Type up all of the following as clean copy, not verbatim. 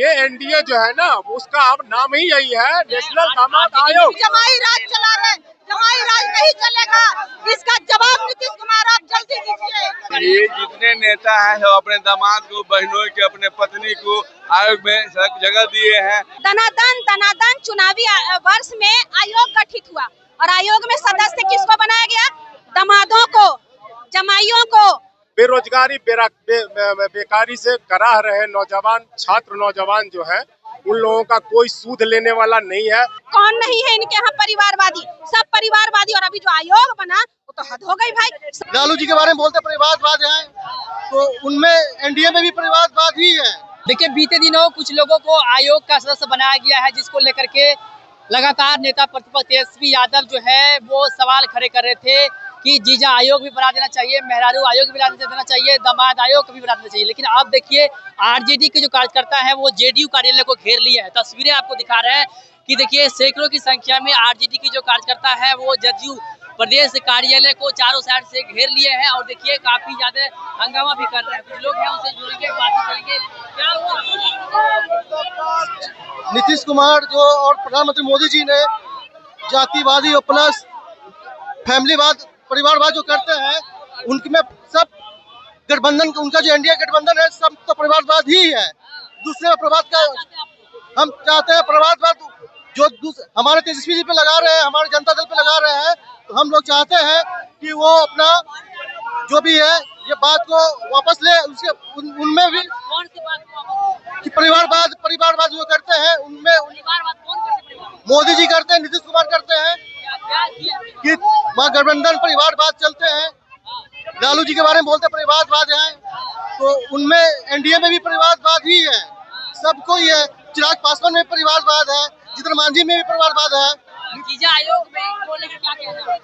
ये एनडीए जो है ना, उसका अब नाम ही यही है, नेशनल दामाद आयोग। जमाई राज चला रहे, जमाई राज नहीं चलेगा, इसका जवाब नीतीश कुमार आप जल्दी दीजिए। ये जितने नेता हैं वो अपने दामाद को, बहनों के, अपने पत्नी को आयोग में जगह दिए हैं। दनादन चुनावी वर्ष में आयोग गठित हुआ और आयोग में सदस्य किसको बनाया गया? दामादों को, जमाइयों को। बेरोजगारी बेकारी से कराह रहे नौजवान, छात्र नौजवान जो है, उन लोगों का कोई सूद लेने वाला नहीं है। कौन नहीं है इनके यहाँ परिवारवादी? सब परिवारवादी। और अभी जो आयोग बना वो तो हद हो गई भाई। लालू जी के बारे में बोलते परिवारवाद है, तो उनमें एनडीए में भी परिवारवाद ही है। देखिए, बीते दिनों कुछ लोगों को आयोग का सदस्य बनाया गया है, जिसको लेकर के लगातार नेता प्रतिपक्ष तेजस्वी यादव जो है वो सवाल खड़े कर रहे थे कि जीजा आयोग भी बना देना चाहिए, मेहरारू आयोग भी बना देना चाहिए, दामाद आयोग भी बना देना चाहिए। लेकिन अब देखिए, आरजेडी के जो कार्यकर्ता है वो जेडीयू कार्यालय को घेर लिए हैं। तस्वीरें आपको दिखा रहे हैं कि देखिए, सैकड़ों की संख्या में आरजेडी की जो कार्यकर्ता है वो जदयू प्रदेश कार्यालय को चारों साइड से घेर लिए हैं और देखिए काफी ज्यादा हंगामा भी कर रहे हैं। कुछ लोग हैं, उनसे जुड़ेंगे, बातें करेंगे। क्या हुआ? नीतीश कुमार जो और प्रधानमंत्री मोदी जी ने जातिवादी और प्लस फैमिलीवाद, परिवारवाद जो करते हैं, उनमें सब गठबंधन, उनका जो एनडीए गठबंधन है सब तो परिवारवाद ही है। दूसरे प्रवाद का हम चाहते हैं, परिवारवाद जो हमारे तेजस्वी जी पे लगा रहे हैं, हमारे जनता दल पे लगा रहे हैं, तो हम लोग चाहते हैं कि वो अपना जो भी है ये बात को वापस ले। उसके उनमें भी कौन सी बात को? कि परिवारवाद जो करते हैं उनमें मोदी जी करते हैं, नीतीश कुमार करते हैं कि वहाँ गठबंधन परिवारवाद चलते हैं। लालू जी के बारे में बोलते परिवारवाद है, तो उनमें एनडीए में भी परिवारवाद ही है। सबको ही है। चिराग पासवान में परिवारवाद है, जितन मांझी में भी परिवारवाद है। जीजा आयोग में बोले कि क्या कहना है?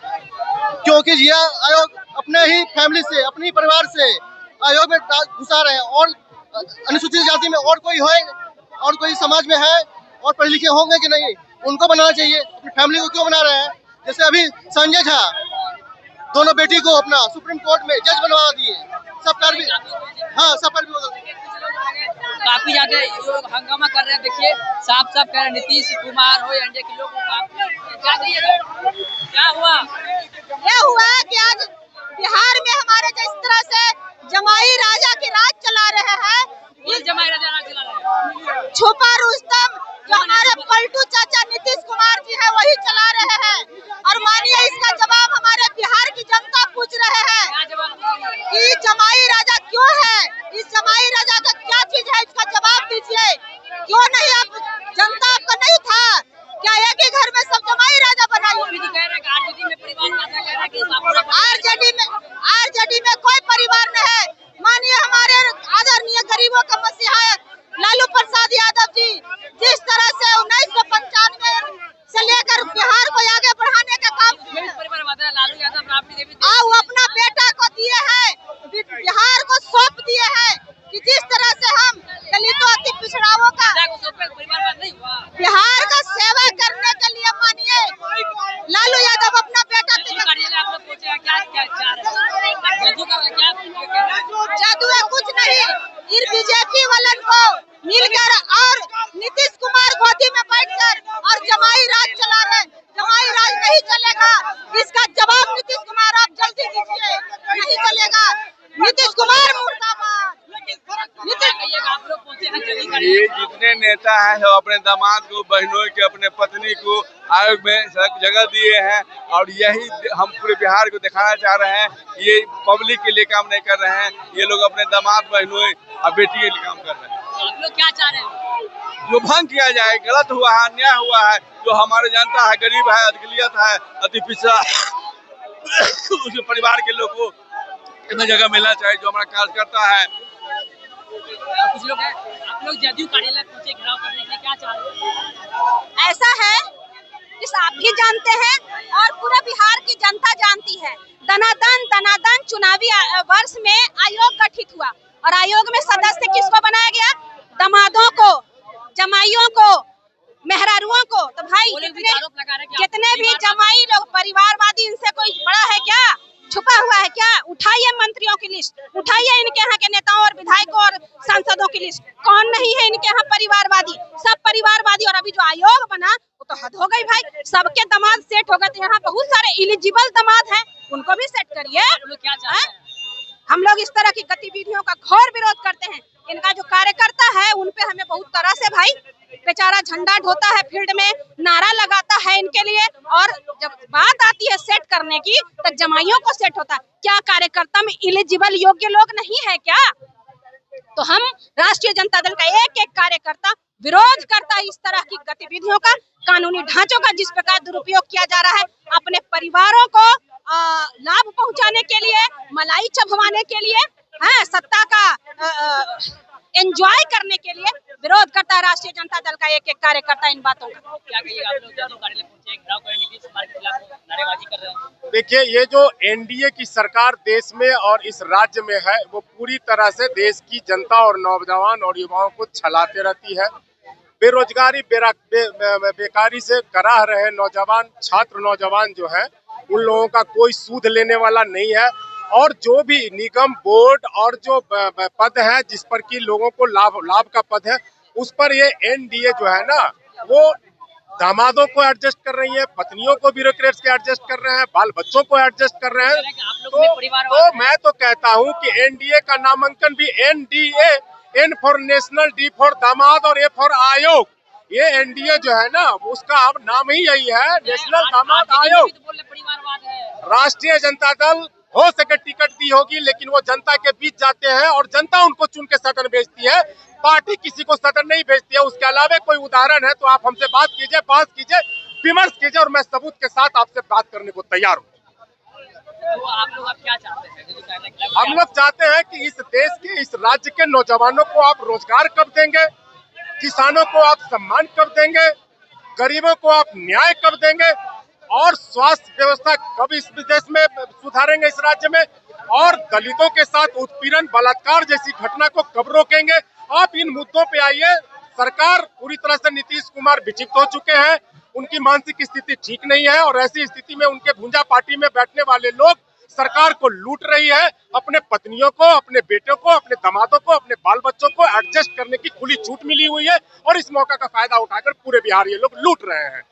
क्योंकि जिया आयोग अपने ही फैमिली से, अपने परिवार से आयोग में घुसा रहे हैं, और अनुसूचित जाति में और कोई है, और कोई समाज में है और पढ़े लिखे होंगे कि नहीं, उनको बनाना चाहिए। अपनी फैमिली को क्यों बना रहे हैं? जैसे अभी संजय झा दोनों बेटी को अपना सुप्रीम कोर्ट में जज बनवा दिए। सब कर भी, हाँ, सब कर भी काफी ज्यादा लोग हंगामा कर रहे हैं। देखिए, साफ साफ कह रहे हैं नीतीश कुमार हो या एनडीए के लोग, क्या हुआ? यह हुआ कि आज बिहार में हमारे जिस तरह से जमाई राजा की राज चला रहे हैं, ये जमाई राजा राज चला रहे हैं। छुपा रुस्तम जो हमारे पलटू चाचा नीतीश कुमार जी है वही चला रहे हैं। और मानिए, इसका जवाब हमारे बिहार की जनता पूछ रहे हैं कि जमाई राजा क्यों है, इस जमाई राजा का क्या चीज है, इसका जवाब दीजिए। क्यों नहीं? आप जनता आपका नहीं था क्या? एक ही घर में सब जमाई राजा बनाइए। आरजेडी में कोई परिवार नहीं है। मानिए, हमारे आदरणीय गरीबों का मसीहा लालू प्रसाद यादव जी जिस तरह से 1995 से लेकर बिहार को आगे बढ़ाने का काम वो अपना बेटा को दिए हैं, बिहार को सौंप दिए हैं कि जिस तरह से हम दलितों अति पिछड़ाओं का बिहार का सेवा करने के लिए मानिए लालू यादव अपना बेटा जादू है कुछ नहीं। बीजेपी वालन को मिलकर और नीतीश कुमार गोदी में बैठकर और जमाई राज चला रहे। जमाई राज नहीं चलेगा, इसका जवाब नीतीश कुमार आप जल्दी दीजिए। नहीं चलेगा। नीतीश कुमार मुर्दाबाद। ये जितने नेता हैं वो अपने दामाद को, बहनों के, अपने पत्नी को आयोग में जगह दिए हैं, और यही हम पूरे बिहार को दिखाना चाह रहे हैं। ये पब्लिक के लिए काम नहीं कर रहे हैं, ये लोग अपने दामाद, बहनों और बेटी के लिए काम कर रहे हैं। आप लोग क्या चाह रहे हैं? जो भंग किया जाए, गलत हुआ है, अन्याय हुआ है, जो हमारे जनता है, गरीब है, अदगलियत है, अति पिछड़ा उस परिवार के लोग को इतना जगह मिलना चाहिए। जो हमारा कार्यकर्ता है, कुछ लोग हैं, आप लोग जदयू कार्यालय पहुंचे घेराव करने के लिए, क्या चाह रहे हैं? ऐसा है, इस आप भी जानते हैं और पूरा बिहार की जनता जानती है। दनादन चुनावी वर्ष में आयोग गठित हुआ और आयोग में सदस्य किसको बनाया गया? दामादों को, जमाइयों को, मेहरारुओं को। तो भाई जितने भी जमाई लोग परिवारवादी, इनसे कोई बड़ा है क्या? छुपा हुआ है क्या? उठाइए मंत्रियों की लिस्ट, उठाइए इनके यहाँ के नेताओं और विधायकों और सांसदों की लिस्ट। कौन नहीं है इनके यहाँ परिवारवादी? सब परिवारवादी। और अभी जो आयोग बना वो तो हद हो गई भाई, सबके दामाद सेट हो गए। तो यहाँ बहुत सारे एलिजिबल दामाद हैं, उनको भी सेट करिए। हम लोग इस तरह की गतिविधियों का घोर विरोध करते हैं। इनका जो कार्यकर्ता है उन पे हमें बहुत तरह से भाई, बेचारा झंडा ढोता है फील्ड में, नारा लगाता है इनके लिए, और जब बात आती है सेट करने की तो जमाइयों को सेट होता है। क्या कार्यकर्ता में एलिजिबल योग्य लोग नहीं है क्या? तो हम राष्ट्रीय जनता दल का एक एक कार्यकर्ता विरोध करता है इस तरह की गतिविधियों का, कानूनी ढांचों का जिस प्रकार दुरुपयोग किया जा रहा है अपने परिवारों को लाभ पहुंचाने के लिए, मलाई चबवाने के लिए, सत्ता का एंजॉय करने के लिए विरोध करता है राष्ट्रीय जनता दल का एक एक कार्यकर्ता इन बातों का। क्या कहिए आप लोग जदयू कार्यालय पहुंचे, घेराव कर नीतीश कुमार के खिलाफ नारेबाजी कर रहे हैं? देखिए, ये जो एनडीए की सरकार देश में और इस राज्य में है वो पूरी तरह से देश की जनता और नौजवान और युवाओं को छलाते रहती है। बेरोजगारी बेकारी से कराह रहे नौजवान छात्र नौजवान जो है उन लोगों का कोई सूद लेने वाला नहीं है। और जो भी निगम बोर्ड और जो पद है जिस पर कि लोगों को लाभ का पद है, उस पर ये एनडीए जो है ना वो दामादों को एडजस्ट कर रही है, पत्नियों को ब्यूरोक्रेट्स के एडजस्ट कर रहे हैं, बाल बच्चों को एडजस्ट कर रहे हैं। तो मैं तो कहता हूं कि एनडीए का नामांकन भी NDA, N for national, D for दामाद और ए फॉर आयोग, ये एनडीए जो है ना उसका अब नाम ही यही है, नेशनल दामाद आयोग। राष्ट्रीय जनता दल हो सके टिकट दी होगी, लेकिन वो जनता के बीच जाते हैं और जनता उनको चुन के सदन भेजती है, पार्टी किसी को सदन नहीं भेजती है। उसके अलावा कोई उदाहरण है तो आप हमसे बात कीजिए, बात कीजिए, विमर्श कीजिए, और मैं सबूत के साथ आपसे बात करने को तैयार हूँ। तो आप लोग अब क्या चाहते हैं? हम लोग चाहते हैं कि इस देश के, इस राज्य के नौजवानों को आप रोजगार कब देंगे, किसानों को आप सम्मान कब देंगे, गरीबों को आप न्याय कब देंगे, और स्वास्थ्य व्यवस्था कब इस देश में सुधारेंगे इस राज्य में, और दलितों के साथ उत्पीड़न बलात्कार जैसी घटना को कब रोकेंगे। आप इन मुद्दों पे आइए। सरकार पूरी तरह से नीतीश कुमार विचलित हो चुके हैं, उनकी मानसिक स्थिति ठीक नहीं है, और ऐसी स्थिति में उनके भुंजा पार्टी में बैठने वाले लोग सरकार को लूट रही है। अपने पत्नियों को, अपने बेटों को, अपने दामादों को, अपने बाल बच्चों को एडजस्ट करने की खुली छूट मिली हुई है, और इस मौका का फायदा उठाकर पूरे बिहार ये लोग लूट रहे हैं।